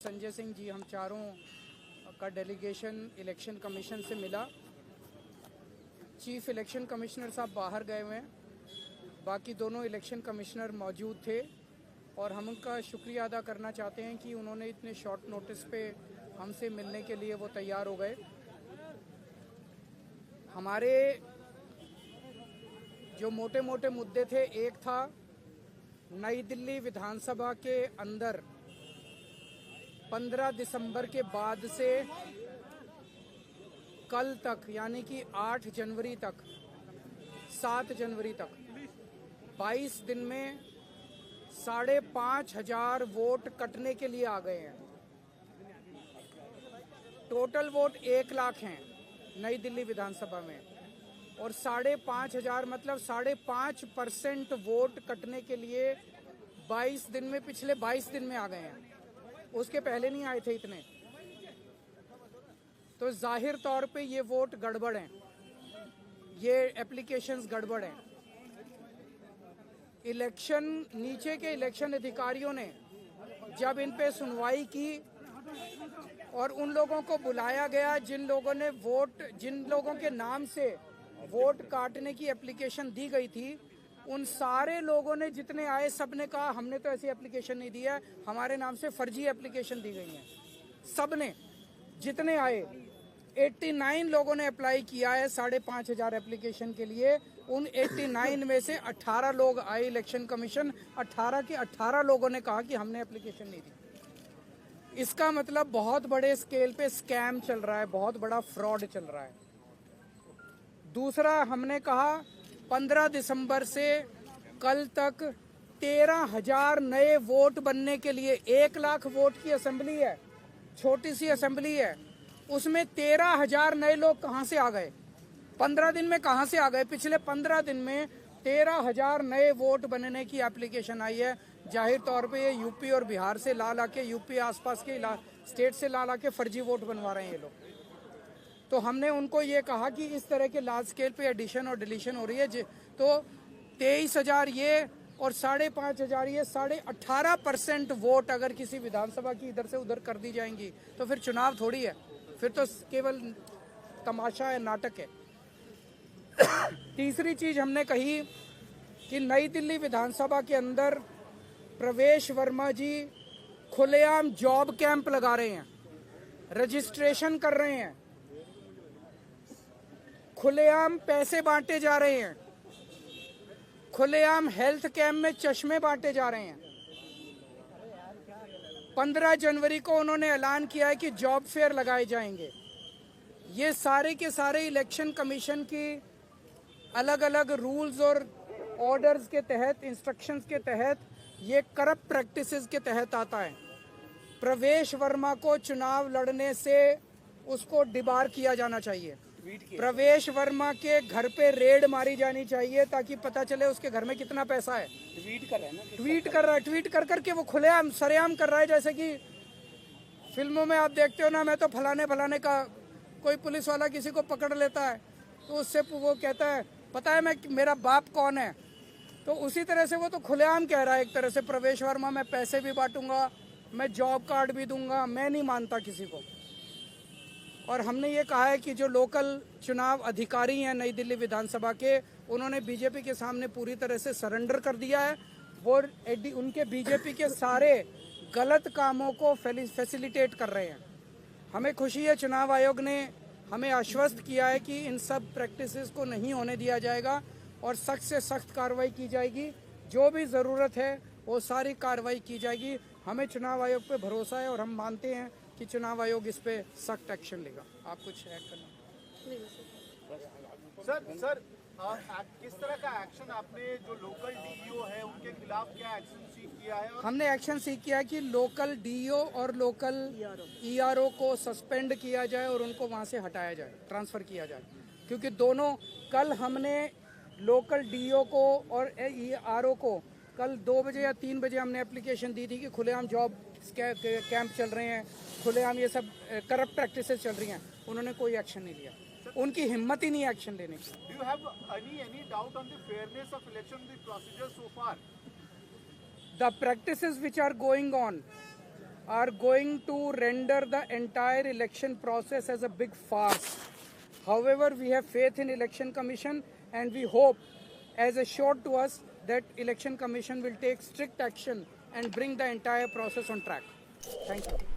संजय सिंह जी, हम चारों का डेलीगेशन इलेक्शन कमीशन से मिला। चीफ इलेक्शन कमिश्नर साहब बाहर गए हुए हैं, बाकी दोनों इलेक्शन कमिश्नर मौजूद थे और हम उनका शुक्रिया अदा करना चाहते हैं कि उन्होंने इतने शॉर्ट नोटिस पे हमसे मिलने के लिए वो तैयार हो गए। हमारे जो मोटे मोटे मुद्दे थे, एक था नई दिल्ली विधानसभा के अंदर 15 दिसंबर के बाद से कल तक यानी कि 8 जनवरी तक 7 जनवरी तक 22 दिन में 5,500 वोट कटने के लिए आ गए हैं। टोटल वोट 1 लाख हैं नई दिल्ली विधानसभा में और 5,500 मतलब 5.5% वोट कटने के लिए 22 दिन में, पिछले 22 दिन में आ गए हैं। उसके पहले नहीं आए थे इतने। तो जाहिर तौर पे ये वोट गड़बड़ हैं, ये एप्लीकेशंस गड़बड़ हैं। नीचे के इलेक्शन अधिकारियों ने जब इन पे सुनवाई की और उन लोगों को बुलाया गया जिन लोगों के नाम से वोट काटने की एप्लीकेशन दी गई थी, उन सारे लोगों ने जितने आए सब ने कहा हमने तो ऐसी एप्लीकेशन नहीं दी है, हमारे नाम से फर्जी एप्लीकेशन दी गई है। सब ने जितने आए 89 लोगों ने अप्लाई किया है 5,500 एप्लीकेशन के लिए। उन 89 में से 18 लोग आए इलेक्शन कमीशन, 18 के 18 लोगों ने कहा कि हमने एप्लीकेशन नहीं दी। इसका मतलब बहुत बड़े स्केल पे स्कैम चल रहा है, बहुत बड़ा फ्रॉड चल रहा है। दूसरा, हमने कहा 15 दिसंबर से कल तक 13,000 नए वोट बनने के लिए, 1 लाख वोट की असेंबली है, छोटी सी असेंबली है, उसमें 13,000 नए लोग कहां से आ गए? 15 दिन में कहां से आ गए? पिछले 15 दिन में 13,000 नए वोट बनने की एप्लीकेशन आई है। जाहिर तौर पे ये यूपी और बिहार से ला के, यूपी आसपास के स्टेट से ला के फर्जी वोट बनवा रहे हैं ये लोग। तो हमने उनको ये कहा कि इस तरह के लार्ज स्केल पे एडिशन और डिलीशन हो रही है, तो 23,000 ये और 5,500 ये, 18.5% वोट अगर किसी विधानसभा की इधर से उधर कर दी जाएंगी तो फिर चुनाव थोड़ी है, फिर तो केवल तमाशा है, नाटक है। तीसरी चीज हमने कही कि नई दिल्ली विधानसभा के अंदर प्रवेश वर्मा जी खुलेआम जॉब कैंप लगा रहे हैं, रजिस्ट्रेशन कर रहे हैं, खुलेआम पैसे बांटे जा रहे हैं, खुलेआम हेल्थ कैंप में चश्मे बांटे जा रहे हैं। 15 जनवरी को उन्होंने ऐलान किया है कि जॉब फेयर लगाए जाएंगे। ये सारे के सारे इलेक्शन कमीशन की अलग अलग रूल्स और ऑर्डर्स के तहत, इंस्ट्रक्शंस के तहत, ये करप्ट प्रैक्टिसेस के तहत आता है। प्रवेश वर्मा को चुनाव लड़ने से उसको डिबार किया जाना चाहिए। प्रवेश वर्मा के घर पे रेड मारी जानी चाहिए ताकि पता चले उसके घर में कितना पैसा है। ट्वीट कर करके वो खुलेआम सरेआम कर रहा है। जैसे कि फिल्मों में आप देखते हो ना, मैं तो फलाने का, कोई पुलिस वाला किसी को पकड़ लेता है तो उससे वो कहता है पता है मेरा बाप कौन है, तो उसी तरह से वो तो खुलेआम कह रहा है एक तरह से, प्रवेश वर्मा मैं पैसे भी बांटूंगा, मैं जॉब कार्ड भी दूंगा, मैं नहीं मानता किसी को। और हमने ये कहा है कि जो लोकल चुनाव अधिकारी हैं नई दिल्ली विधानसभा के, उन्होंने बीजेपी के सामने पूरी तरह से सरेंडर कर दिया है। वो उनके बीजेपी के सारे गलत कामों को फैसिलिटेट कर रहे हैं। हमें खुशी है चुनाव आयोग ने हमें आश्वस्त किया है कि इन सब प्रैक्टिसेस को नहीं होने दिया जाएगा और सख्त से सख्त कार्रवाई की जाएगी। जो भी ज़रूरत है वो सारी कार्रवाई की जाएगी। हमें चुनाव आयोग पे भरोसा है और हम मानते हैं कि चुनाव आयोग इस पे सख्त एक्शन लेगा। आप कुछ ऐड करना? सर किस तरह का एक्शन आपने, जो लोकल डीईओ है उनके खिलाफ क्या एक्शन सीख किया है? हमने एक्शन सीख किया है कि लोकल डीईओ और लोकल ईआरओ को सस्पेंड किया जाए और उनको वहां से हटाया जाए, ट्रांसफर किया जाए। क्योंकि दोनों, कल हमने लोकल डीईओ को और ईआरओ को कल 2 बजे या 3 बजे हमने एप्लीकेशन दी थी कि खुलेआम जॉब कैंप चल रहे हैं, खुलेआम ये सब करप्ट प्रैक्टिसेस चल रही हैं। उन्होंने कोई एक्शन नहीं लिया, उनकी हिम्मत ही नहीं है एक्शन लेने की। Do you have any doubt on the fairness of election, the procedure so far? The practices which are going on are going to render the entire election process as a big farce. However, we have faith in Election Commission and we hope, as assured to us, that Election Commission will take strict action and bring the entire process on track. Thank you.